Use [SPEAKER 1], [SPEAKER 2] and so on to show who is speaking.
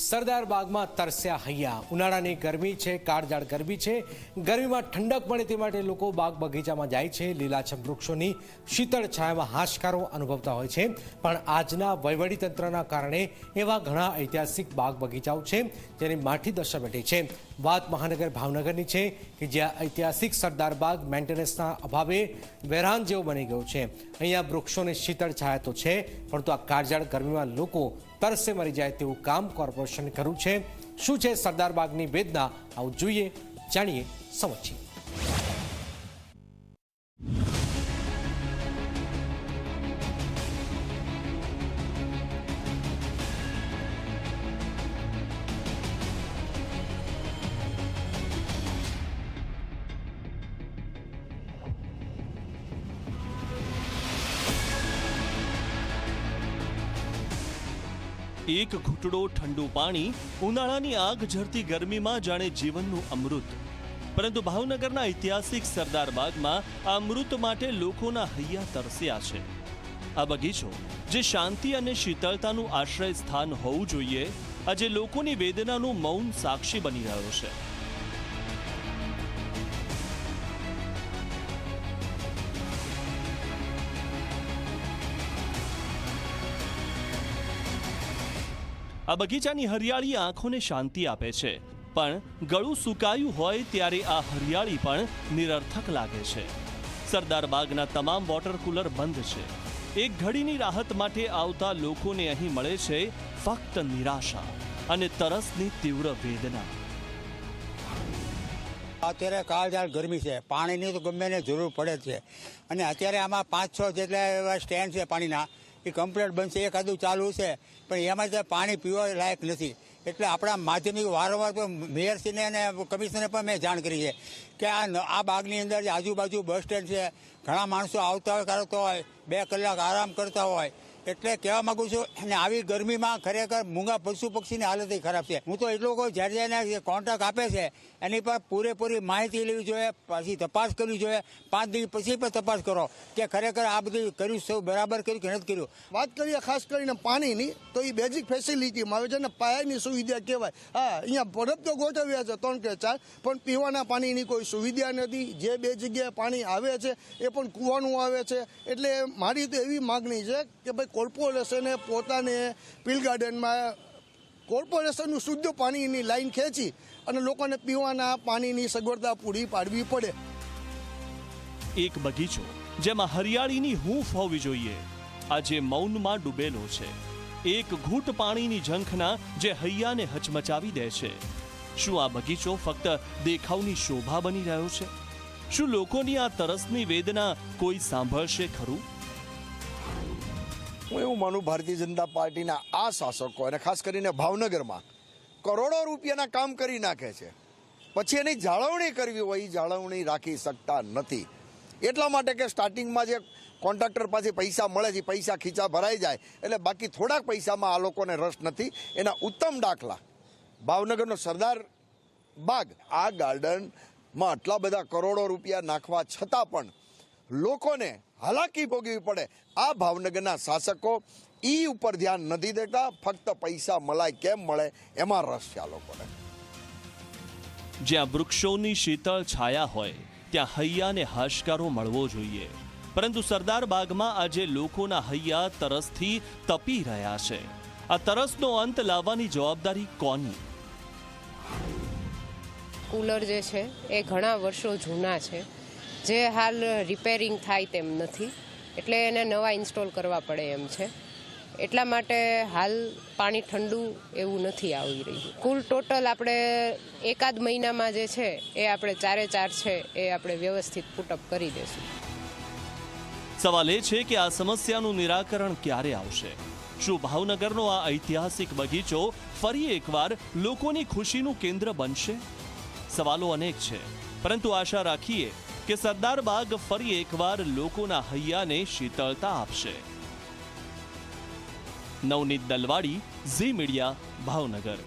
[SPEAKER 1] સરદાર બાગમાં તરસ્યા હૈયા। ઉનાળાની ગરમી છે, કાળઝાળ ગરમી છે। ગરમીમાં ઠંડક મળે તે માટે લોકો બાગ બગીચામાં જાય છે। લીલાછમ વૃક્ષોની શીતળ છાયામાં હાશકારો અનુભવતા હોય છે। પણ આજના વહીવટીતંત્રના કારણે એવા ઘણા ઐતિહાસિક બાગ બગીચાઓ છે જેની માઠી દશા બેઠી છે। વાત મહાનગર ભાવનગરની છે કે જ્યાં ઐતિહાસિક સરદાર બાગ મેન્ટેનન્સના અભાવે વેરાન જેવો બની ગયો છે। અહીંયા વૃક્ષોની શીતળ છાયા તો છે, પરંતુ આ કાળઝાળ ગરમીમાં લોકો તરસે મરી જાય તેવું કામ કોર્પોરેશને કર્યું છે। શું છે સરદાર બાગની વેદના, આવું જોઈએ, જાણીએ, સમજીએ।
[SPEAKER 2] એક ઘૂંટડો ઠંડુ પાણી ઉનાળાની આગ ઝરતી ગરમીમાં જાણે જીવનનું અમૃત। પરંતુ ભાવનગરના ઐતિહાસિક સરદાર બાગમાં આ અમૃત માટે લોકોના હૈયા તરસ્યા છે। આ બગીચો જે શાંતિ અને શીતળતાનું આશ્રય સ્થાન હોવું જોઈએ, આજે લોકોની વેદનાનું મૌન સાક્ષી બની રહ્યો છે। આ બગીચાની હરિયાળી આંખોને શાંતિ આપે છે, પણ ગળું સુકાયું હોય ત્યારે આ હરિયાળી પણ નિરર્થક લાગે છે। સરદાર બાગના તમામ વોટર કુલર બંધ છે। એક ઘડીની રાહત માટે આવતા લોકોને અહીં મળે છે ફક્ત નિરાશા અને તરસની તીવ્ર વેદના।
[SPEAKER 3] અત્યારે કાળઝાળ ગરમી છે, પાણીની તો ગમે એને જરૂર પડે છે, અને અત્યારે આમાં 5-6 જેટલા એવા સ્ટેન્ડ છે પાણીના, એ કમ્પ્લીટ બનશે, એકાદું ચાલુ છે, પણ એમાં પાણી પીવા લાયક નથી। એટલે આપણા માધ્યમિક વારંવાર મેયરશ્રીને અને કમિશનરને પણ મેં જાણ કરી છે કે આ બાગની અંદર આજુબાજુ બસ સ્ટેન્ડ છે, ઘણા માણસો આવતા હોય, કરતા હોય, 2 કલાક આરામ કરતા હોય, એટલે કહેવા માંગુ છું, અને આવી ગરમીમાં ખરેખર મૂંગા પશુ પક્ષીની હાલત ખરાબ છે। હું તો એટલું કહું, જ્યારે એને કોન્ટ્રાક્ટ આપે છે એની પર પૂરેપૂરી માહિતી લેવી જોઈએ, પછી તપાસ કરવી જોઈએ, 5 દિવસ પછી પણ તપાસ કરો કે ખરેખર આ બધું કર્યું સૌ બરાબર કર્યું કે નથી કર્યું।
[SPEAKER 4] વાત કરીએ ખાસ કરીને પાણીની, તો એ બેઝિક ફેસિલિટીમાં આવે છે ને, પાયાની સુવિધા કહેવાય। હા, અહીંયા બરફ તો ગોઠવ્યા છે 3 કે 4, પણ પીવાના પાણીની કોઈ સુવિધા નથી। જે 2 જગ્યાએ પાણી આવે છે એ પણ કૂવાનું આવે છે। એટલે મારી તો એવી માગણી છે કે ભાઈ કોર્પોરેશને પોતાને પીલ ગાર્ડનમાં કોર્પોરેશનનું શુદ્ધ પાણીની લાઈન ખેંચી અને લોકોને પીવાના પાણીની સગવડતા પૂરી પાડવી પડે।
[SPEAKER 2] એક બગીચો જેમાં હરિયાળીની હૂંફ હોવી જોઈએ, આજે મૌનમાં ડૂબેલો છે। એક ઘૂંટ પાણીની ઝંખના જે હૈયાને હચમચાવી દે છે। શું આ બગીચો ફક્ત દેખાવની શોભા બની રહ્યો છે? શું લોકોની આ તરસની વેદના કોઈ સાંભળશે ખરું?
[SPEAKER 5] હું એવું માનું, ભારતીય જનતા પાર્ટીના આ શાસકો અને ખાસ કરીને ભાવનગરમાં કરોડો રૂપિયાના કામ કરી નાખે છે, પછી એની જાળવણી કરવી હોય, જાળવણી રાખી શકતા નથી। એટલા માટે કે સ્ટાર્ટિંગમાં જે કોન્ટ્રાક્ટર પાસે પૈસા મળે છે, પૈસા ખીચા ભરાઈ જાય એટલે બાકી થોડાક પૈસામાં આ લોકોને રસ નથી। એના ઉત્તમ દાખલા ભાવનગરનો સરદાર બાગ, આ ગાર્ડનમાં આટલા બધા કરોડો રૂપિયા નાખવા છતાં પણ લોકોને હાલાકી ભોગવવી પડે। આ ભાવનગરના શાસકો ઈ ઉપર ધ્યાન નથી દેતા, ફક્ત પૈસા મલાય કેમ મળે એમાં રસ છે આ લોકોને।
[SPEAKER 2] જ્યાં વૃક્ષોની શીતળ છાયા હોય ત્યાં હૈયાને હાશકારો મળવો જોઈએ, પરંતુ સરદાર બાગમાં આજે લોકોના હૈયા તરસથી તપી રહ્યા છે। આ તરસનો અંત લાવવાની જવાબદારી કોની?
[SPEAKER 6] કુલર જે છે એ ઘણા વર્ષો જૂના છે, જે હાલ રિપેરિંગ થાય તેમ નથી, એટલે એને નવા ઇન્સ્ટોલ કરવા પડે એમ છે। એટલા માટે હાલ પાણી ઠંડુ એવું નથી આવી રહ્યું। કુલ ટોટલ આપણે એકાદ મહિનામાં જે છે એ આપણે 4 છે એ આપણે વ્યવસ્થિત પુટઅપ કરી દઈશું।
[SPEAKER 2] સવાલ એ છે કે આ સમસ્યાનું નિરાકરણ ક્યારે આવશે? શું ભાવનગરનો આ ઐતિહાસિક બગીચો ફરી એકવાર લોકોની ખુશીનું કેન્દ્ર બનશે? સવાલો અનેક છે, પરંતુ આશા રાખીએ કે સરદાર બાગ ફરી એકવાર લોકોના હૈયાને શીતળતા આપશે। નવનીત દલવાડી, ઝી મીડિયા, ભાવનગર।